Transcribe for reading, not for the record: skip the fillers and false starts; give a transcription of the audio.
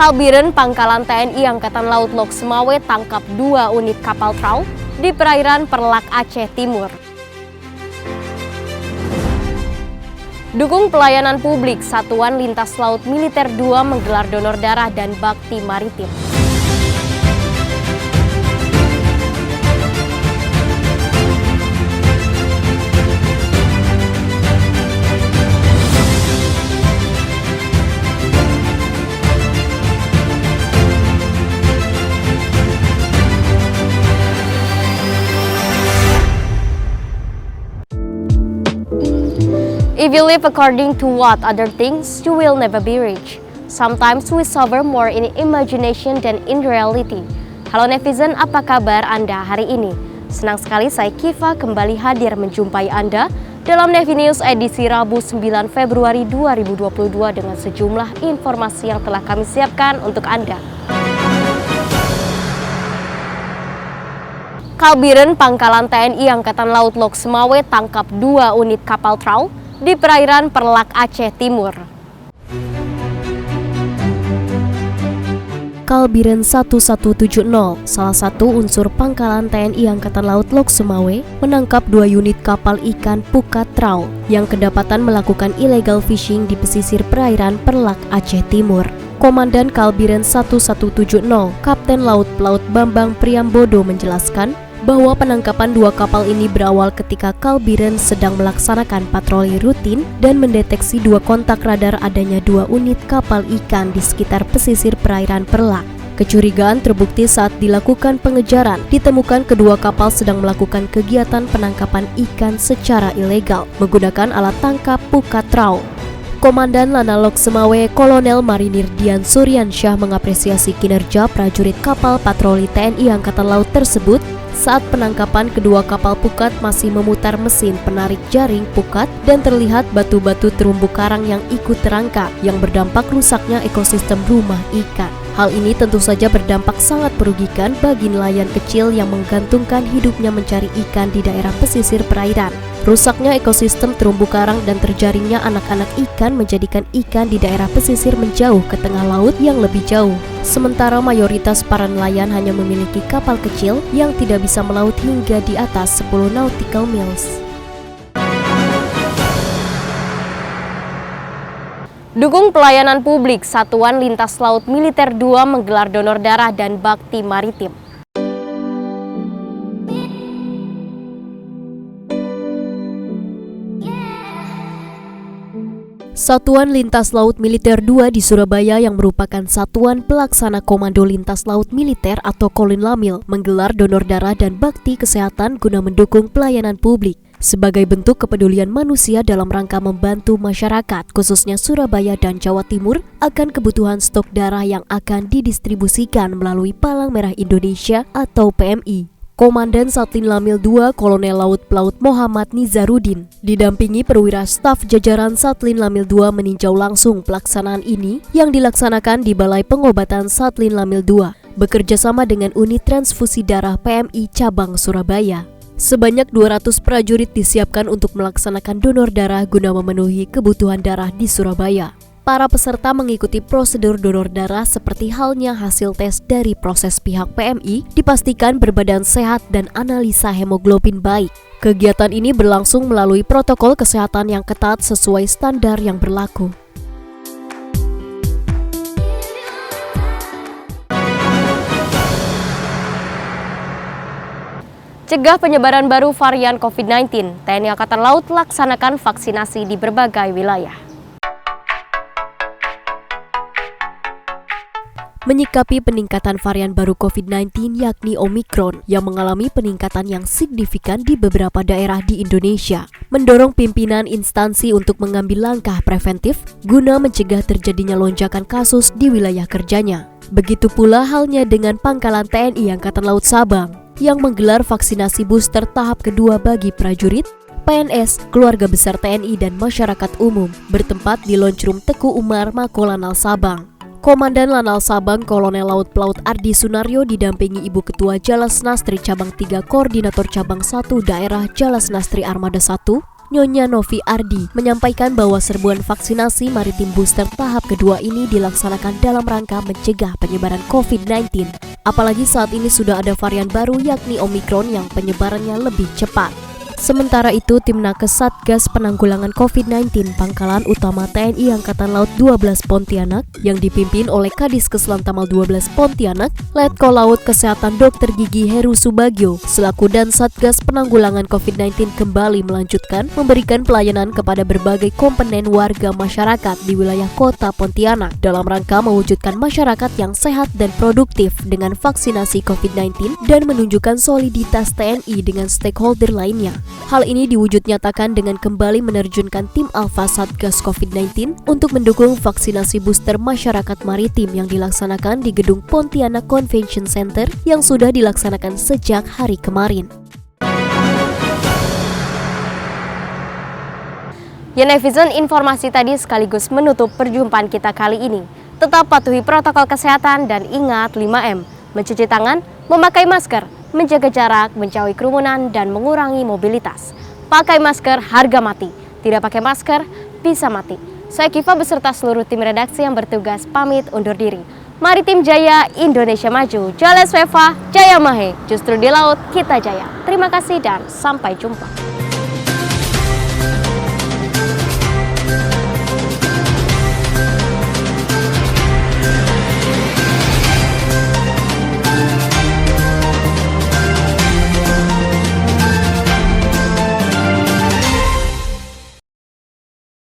Kalbiren Pangkalan TNI Angkatan Laut Lok Semawe tangkap 2 unit kapal trawl di perairan Perlak, Aceh Timur. Dukung pelayanan publik, Satuan Lintas Laut Militer 2 menggelar donor darah dan bakti maritim. If you live according to what other things, you will never be rich. Sometimes we suffer more in imagination than in reality. Halo netizen, apa kabar Anda hari ini? Senang sekali saya Kiva kembali hadir menjumpai Anda dalam Nevi News edisi Rabu 9 Februari 2022 dengan sejumlah informasi yang telah kami siapkan untuk Anda. Kalbiren Pangkalan TNI Angkatan Laut Lok Semawe tangkap 2 unit kapal trawl di perairan Perlak, Aceh Timur. Kalbiren 1170, salah satu unsur Pangkalan TNI Angkatan Laut Lok Semawe, menangkap 2 unit kapal ikan pukat trawl yang kedapatan melakukan illegal fishing di pesisir perairan Perlak, Aceh Timur. Komandan Kalbiren 1170, Kapten Laut Pelaut Bambang Priambodo menjelaskan bahwa penangkapan 2 kapal ini berawal ketika Kalbiren sedang melaksanakan patroli rutin dan mendeteksi 2 kontak radar adanya 2 unit kapal ikan di sekitar pesisir perairan Perlak. Kecurigaan terbukti saat dilakukan pengejaran, ditemukan kedua kapal sedang melakukan kegiatan penangkapan ikan secara ilegal menggunakan alat tangkap pukat trawl. Komandan Lanal Lok Semawe Kolonel Marinir Dian Suryansyah mengapresiasi kinerja prajurit kapal patroli TNI Angkatan Laut tersebut saat penangkapan kedua kapal pukat masih memutar mesin penarik jaring pukat dan terlihat batu-batu terumbu karang yang ikut terangkat yang berdampak rusaknya ekosistem rumah ikan. Hal ini tentu saja berdampak sangat merugikan bagi nelayan kecil yang menggantungkan hidupnya mencari ikan di daerah pesisir perairan. Rusaknya ekosistem terumbu karang dan terjaringnya anak-anak ikan menjadikan ikan di daerah pesisir menjauh ke tengah laut yang lebih jauh. Sementara mayoritas para nelayan hanya memiliki kapal kecil yang tidak bisa melaut hingga di atas 10 nautical miles. Dukung pelayanan publik, Satuan Lintas Laut Militer 2 menggelar donor darah dan bakti maritim. Satuan Lintas Laut Militer 2 di Surabaya yang merupakan Satuan Pelaksana Komando Lintas Laut Militer atau Kolinlamil menggelar donor darah dan bakti kesehatan guna mendukung pelayanan publik sebagai bentuk kepedulian manusia dalam rangka membantu masyarakat khususnya Surabaya dan Jawa Timur akan kebutuhan stok darah yang akan didistribusikan melalui Palang Merah Indonesia atau PMI. Komandan Satlin Lamil 2 Kolonel Laut Pelaut Muhammad Nizarudin didampingi perwira staf jajaran Satlin Lamil 2 meninjau langsung pelaksanaan ini yang dilaksanakan di Balai Pengobatan Satlin Lamil 2 bekerja sama dengan unit transfusi darah PMI cabang Surabaya. Sebanyak 200 prajurit disiapkan untuk melaksanakan donor darah guna memenuhi kebutuhan darah di Surabaya. Para peserta mengikuti prosedur donor darah seperti halnya hasil tes dari proses pihak PMI, dipastikan berbadan sehat dan analisa hemoglobin baik. Kegiatan ini berlangsung melalui protokol kesehatan yang ketat sesuai standar yang berlaku. Cegah penyebaran baru varian COVID-19, TNI Angkatan Laut laksanakan vaksinasi di berbagai wilayah. Menyikapi peningkatan varian baru COVID-19 yakni Omikron yang mengalami peningkatan yang signifikan di beberapa daerah di Indonesia, mendorong pimpinan instansi untuk mengambil langkah preventif guna mencegah terjadinya lonjakan kasus di wilayah kerjanya. Begitu pula halnya dengan Pangkalan TNI Angkatan Laut Sabang yang menggelar vaksinasi booster tahap kedua bagi prajurit, PNS, keluarga besar TNI dan masyarakat umum bertempat di Launch Room Teku Umar Makolanal Sabang. Komandan Lanal Sabang Kolonel Laut Pelaut Ardi Sunaryo didampingi Ibu Ketua Jalas Nastri Cabang 3 Koordinator Cabang 1 Daerah Jalas Nastri Armada 1, Nyonya Novi Ardi, menyampaikan bahwa serbuan vaksinasi maritim booster tahap kedua ini dilaksanakan dalam rangka mencegah penyebaran COVID-19. Apalagi saat ini sudah ada varian baru yakni Omicron yang penyebarannya lebih cepat. Sementara itu, tim Nakes Satgas Penanggulangan COVID-19 Pangkalan Utama TNI Angkatan Laut 12 Pontianak yang dipimpin oleh Kadiskes Lantamal 12 Pontianak, Letkol Laut Kesehatan Dr. Gigi Heru Subagio, selaku dan Satgas Penanggulangan COVID-19 kembali melanjutkan memberikan pelayanan kepada berbagai komponen warga masyarakat di wilayah kota Pontianak dalam rangka mewujudkan masyarakat yang sehat dan produktif dengan vaksinasi COVID-19 dan menunjukkan soliditas TNI dengan stakeholder lainnya. Hal ini diwujud nyatakan dengan kembali menerjunkan tim Alfa Satgas COVID-19 untuk mendukung vaksinasi booster masyarakat maritim yang dilaksanakan di Gedung Pontianak Convention Center yang sudah dilaksanakan sejak hari kemarin. Ya netizen, informasi tadi sekaligus menutup perjumpaan kita kali ini. Tetap patuhi protokol kesehatan dan ingat 5M, mencuci tangan, memakai masker, menjaga jarak, menjauhi kerumunan, dan mengurangi mobilitas. Pakai masker, harga mati. Tidak pakai masker, bisa mati. Saya Kiva beserta seluruh tim redaksi yang bertugas pamit undur diri. Mari tim Jaya, Indonesia maju. Jales Veva, Jaya Mahe. Justru di laut, kita jaya. Terima kasih dan sampai jumpa.